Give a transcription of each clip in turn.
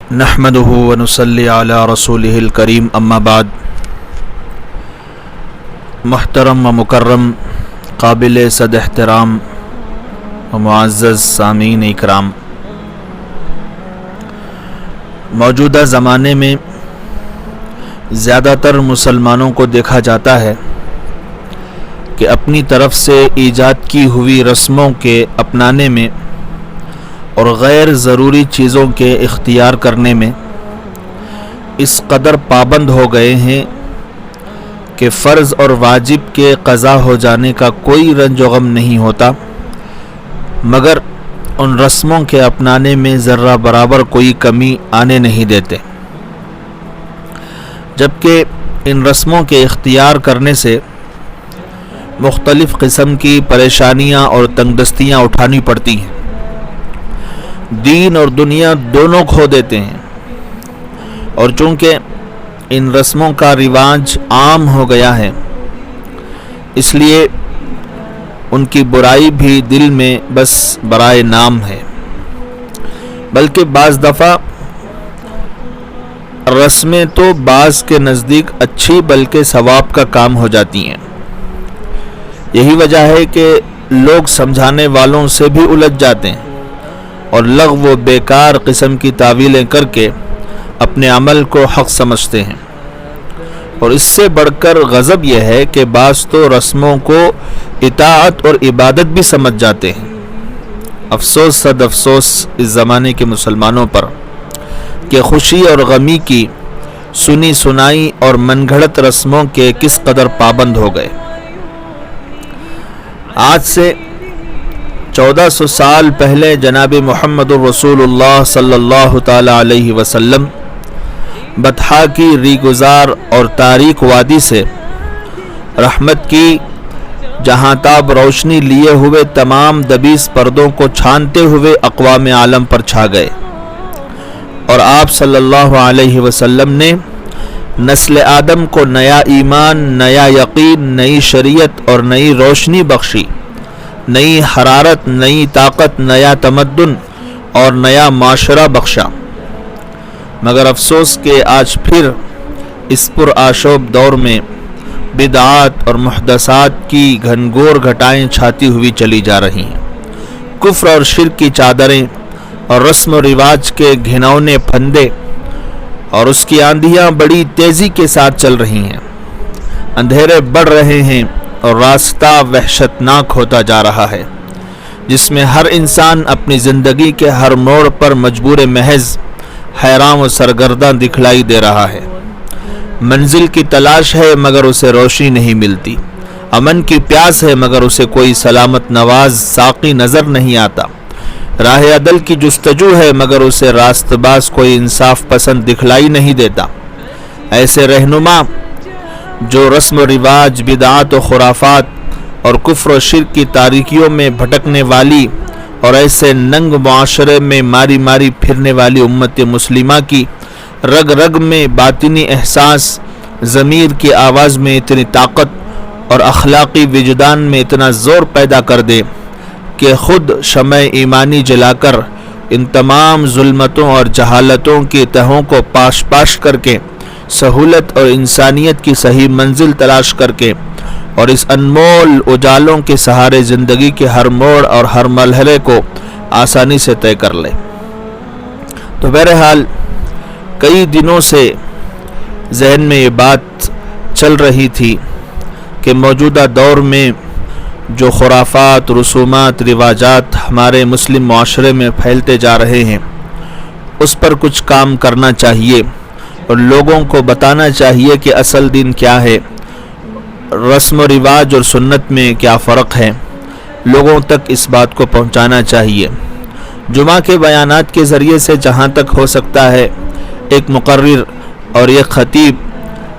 نحمده ونصلي على رسوله الكريم اما بعد. محترم و مکرم قابل صد احترام و معزز سامعین اکرام، موجودہ زمانے میں زیادہ تر مسلمانوں کو دیکھا جاتا ہے کہ اپنی طرف سے ایجاد کی ہوئی رسموں کے اپنانے میں اور غیر ضروری چیزوں کے اختیار کرنے میں اس قدر پابند ہو گئے ہیں کہ فرض اور واجب کے قضا ہو جانے کا کوئی رنج و غم نہیں ہوتا، مگر ان رسموں کے اپنانے میں ذرہ برابر کوئی کمی آنے نہیں دیتے، جبکہ ان رسموں کے اختیار کرنے سے مختلف قسم کی پریشانیاں اور تنگ دستیاں اٹھانی پڑتی ہیں، دین اور دنیا دونوں کھو دیتے ہیں، اور چونکہ ان رسموں کا رواج عام ہو گیا ہے اس لیے ان کی برائی بھی دل میں بس برائے نام ہے، بلکہ بعض دفعہ رسمیں تو بعض کے نزدیک اچھی بلکہ ثواب کا کام ہو جاتی ہیں۔ یہی وجہ ہے کہ لوگ سمجھانے والوں سے بھی الجھ جاتے ہیں اور لغو و بیکار قسم کی تعویلیں کر کے اپنے عمل کو حق سمجھتے ہیں، اور اس سے بڑھ کر غضب یہ ہے کہ بعض تو رسموں کو اطاعت اور عبادت بھی سمجھ جاتے ہیں۔ افسوس صد افسوس اس زمانے کے مسلمانوں پر کہ خوشی اور غمی کی سنی سنائی اور من گھڑت رسموں کے کس قدر پابند ہو گئے۔ آج سے 1400 سال پہلے جناب محمد رسول اللہ صلی اللہ تعالی علیہ وسلم بطحا کی ریگزار اور تاریک وادی سے رحمت کی جہاں تاب روشنی لیے ہوئے تمام دبیس پردوں کو چھانتے ہوئے اقوام عالم پر چھا گئے، اور آپ صلی اللہ علیہ وسلم نے نسل آدم کو نیا ایمان، نیا یقین، نئی شریعت اور نئی روشنی بخشی، نئی حرارت، نئی طاقت، نیا تمدن اور نیا معاشرہ بخشا، مگر افسوس کہ آج پھر اس پرآشوب دور میں بدعات اور محدثات کی گھنگور گھٹائیں چھاتی ہوئی چلی جا رہی ہیں، کفر اور شرک کی چادریں اور رسم و رواج کے گھنونے پھندے اور اس کی آندھیاں بڑی تیزی کے ساتھ چل رہی ہیں، اندھیرے بڑھ رہے ہیں اور راستہ وحشتناک ہوتا جا رہا ہے، جس میں ہر انسان اپنی زندگی کے ہر موڑ پر مجبور محض حیران و سرگرداں دکھلائی دے رہا ہے۔ منزل کی تلاش ہے مگر اسے روشنی نہیں ملتی، امن کی پیاس ہے مگر اسے کوئی سلامت نواز ساقی نظر نہیں آتا، راہ عدل کی جستجو ہے مگر اسے راست باز کوئی انصاف پسند دکھلائی نہیں دیتا۔ ایسے رہنما جو رسم و رواج، بدعات و خرافات اور کفر و شرک کی تاریکیوں میں بھٹکنے والی اور ایسے ننگ معاشرے میں ماری ماری پھرنے والی امت مسلمہ کی رگ رگ میں باطنی احساس، ضمیر کی آواز میں اتنی طاقت اور اخلاقی وجدان میں اتنا زور پیدا کر دے کہ خود شمع ایمانی جلا کر ان تمام ظلمتوں اور جہالتوں کی تہوں کو پاش پاش کر کے سہولت اور انسانیت کی صحیح منزل تلاش کر کے اور اس انمول اجالوں کے سہارے زندگی کے ہر موڑ اور ہر مرحلے کو آسانی سے طے کر لے۔ تو بہرحال کئی دنوں سے ذہن میں یہ بات چل رہی تھی کہ موجودہ دور میں جو خرافات، رسومات، رواجات ہمارے مسلم معاشرے میں پھیلتے جا رہے ہیں اس پر کچھ کام کرنا چاہیے، اور لوگوں کو بتانا چاہیے کہ اصل دین کیا ہے، رسم و رواج اور سنت میں کیا فرق ہے، لوگوں تک اس بات کو پہنچانا چاہیے۔ جمعہ کے بیانات کے ذریعے سے جہاں تک ہو سکتا ہے ایک مقرر اور ایک خطیب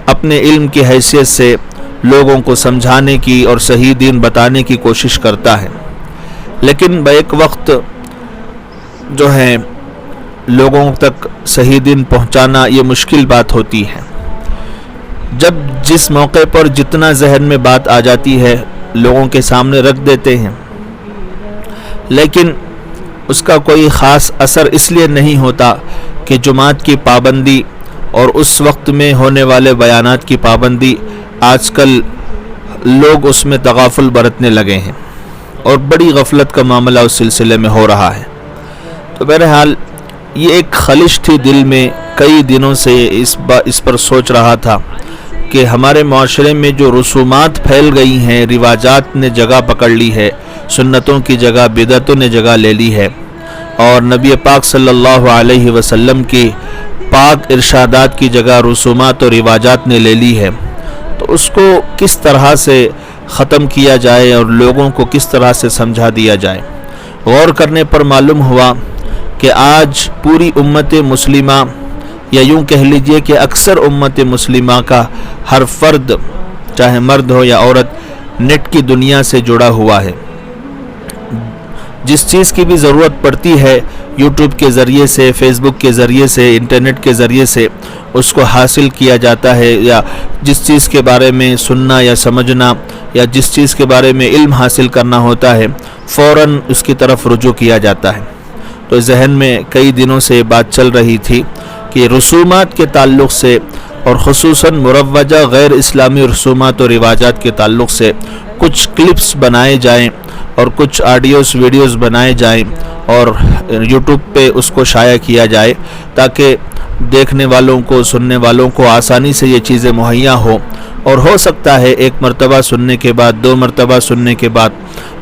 اپنے علم کی حیثیت سے لوگوں کو سمجھانے کی اور صحیح دین بتانے کی کوشش کرتا ہے، لیکن بیک وقت جو ہے لوگوں تک صحیح دین پہنچانا یہ مشکل بات ہوتی ہے۔ جب جس موقع پر جتنا ذہن میں بات آ جاتی ہے لوگوں کے سامنے رکھ دیتے ہیں، لیکن اس کا کوئی خاص اثر اس لیے نہیں ہوتا کہ جماعت کی پابندی اور اس وقت میں ہونے والے بیانات کی پابندی آج کل لوگ اس میں تغافل برتنے لگے ہیں اور بڑی غفلت کا معاملہ اس سلسلے میں ہو رہا ہے۔ تو بہرحال یہ ایک خلش تھی دل میں، کئی دنوں سے اس پر سوچ رہا تھا کہ ہمارے معاشرے میں جو رسومات پھیل گئی ہیں، رواجات نے جگہ پکڑ لی ہے، سنتوں کی جگہ بدعتوں نے جگہ لے لی ہے، اور نبی پاک صلی اللہ علیہ وسلم کی پاک ارشادات کی جگہ رسومات اور رواجات نے لے لی ہے، تو اس کو کس طرح سے ختم کیا جائے اور لوگوں کو کس طرح سے سمجھا دیا جائے۔ غور کرنے پر معلوم ہوا کہ آج پوری امت مسلمہ، یا یوں کہہ لیجئے کہ اکثر امت مسلمہ کا ہر فرد، چاہے مرد ہو یا عورت، نیٹ کی دنیا سے جڑا ہوا ہے۔ جس چیز کی بھی ضرورت پڑتی ہے یوٹیوب کے ذریعے سے، فیس بک کے ذریعے سے، انٹرنیٹ کے ذریعے سے اس کو حاصل کیا جاتا ہے، یا جس چیز کے بارے میں سننا یا سمجھنا یا جس چیز کے بارے میں علم حاصل کرنا ہوتا ہے فوراً اس کی طرف رجوع کیا جاتا ہے۔ تو ذہن میں کئی دنوں سے بات چل رہی تھی کہ رسومات کے تعلق سے، اور خصوصاً مروجہ غیر اسلامی رسومات اور رواجات کے تعلق سے کچھ کلپس بنائے جائیں اور کچھ آڈیوز ویڈیوز بنائے جائیں اور یوٹیوب پہ اس کو شائع کیا جائے، تاکہ دیکھنے والوں کو، سننے والوں کو آسانی سے یہ چیزیں مہیا ہو، اور ہو سکتا ہے ایک مرتبہ سننے کے بعد، دو مرتبہ سننے کے بعد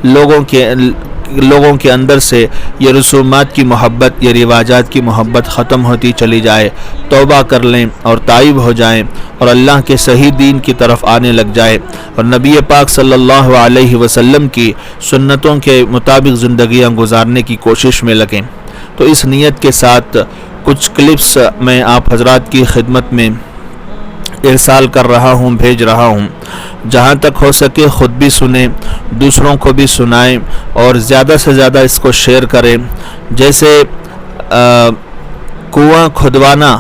لوگوں کے اندر سے یہ رسومات کی محبت، یہ رواجات کی محبت ختم ہوتی چلی جائے، توبہ کر لیں اور تائب ہو جائیں اور اللہ کے صحیح دین کی طرف آنے لگ جائے، اور نبی پاک صلی اللہ علیہ وسلم کی سنتوں کے مطابق زندگیاں گزارنے کی کوشش میں لگیں۔ تو اس نیت کے ساتھ کچھ کلپس میں آپ حضرات کی خدمت میں ارسال کر رہا ہوں، بھیج رہا ہوں۔ جہاں تک ہو سکے خود بھی سنیں، دوسروں کو بھی سنائیں، اور زیادہ سے زیادہ اس کو شیئر کریں۔ جیسے کنواں کھدوانا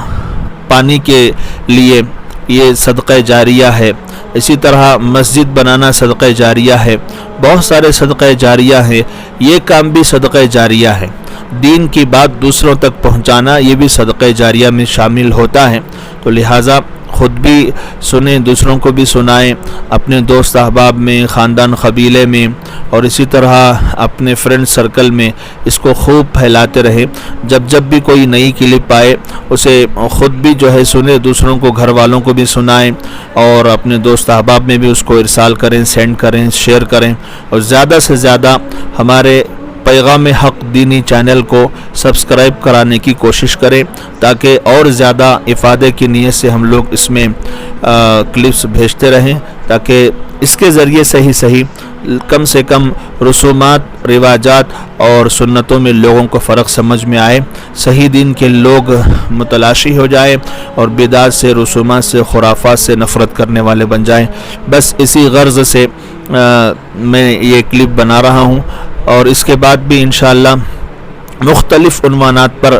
پانی کے لیے یہ صدقہ جاریہ ہے، اسی طرح مسجد بنانا صدقہ جاریہ ہے، بہت سارے صدقہ جاریہ ہیں، یہ کام بھی صدقہ جاریہ ہے۔ دین کی بات دوسروں تک پہنچانا یہ بھی صدقہ جاریہ میں شامل ہوتا ہے۔ تو لہٰذا خود بھی سنیں، دوسروں کو بھی سنائیں، اپنے دوست احباب میں، خاندان قبیلے میں، اور اسی طرح اپنے فرینڈ سرکل میں اس کو خوب پھیلاتے رہیں۔ جب بھی کوئی نئی کلپ آئے اسے خود بھی جو ہے سنیں، دوسروں کو، گھر والوں کو بھی سنائیں، اور اپنے دوست احباب میں بھی اس کو ارسال کریں، سینڈ کریں، شیئر کریں، اور زیادہ سے زیادہ ہمارے پیغام حق دینی چینل کو سبسکرائب کرانے کی کوشش کریں، تاکہ اور زیادہ افادے کی نیت سے ہم لوگ اس میں کلپس بھیجتے رہیں، تاکہ اس کے ذریعے صحیح کم سے کم رسومات، رواجات اور سنتوں میں لوگوں کو فرق سمجھ میں آئے، صحیح دین کے لوگ متلاشی ہو جائے، اور بدعات سے، رسومات سے، خرافات سے نفرت کرنے والے بن جائیں۔ بس اسی غرض سے میں یہ کلپ بنا رہا ہوں، اور اس کے بعد بھی انشاءاللہ مختلف عنوانات پر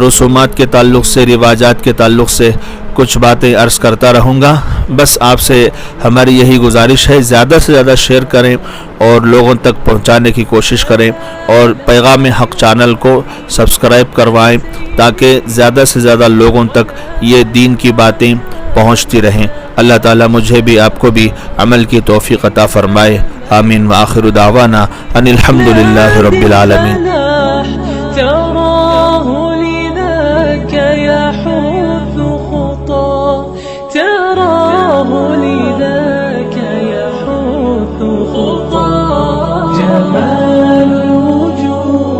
رسومات کے تعلق سے، رواجات کے تعلق سے کچھ باتیں عرض کرتا رہوں گا۔ بس آپ سے ہماری یہی گزارش ہے، زیادہ سے زیادہ شیئر کریں اور لوگوں تک پہنچانے کی کوشش کریں، اور پیغام حق چینل کو سبسکرائب کروائیں، تاکہ زیادہ سے زیادہ لوگوں تک یہ دین کی باتیں پہنچتی رہیں۔ اللہ تعالیٰ مجھے بھی، آپ کو بھی عمل کی توفیق عطا فرمائے۔ آمین، وآخر دعوانا ان الحمد للہ رب العالمین۔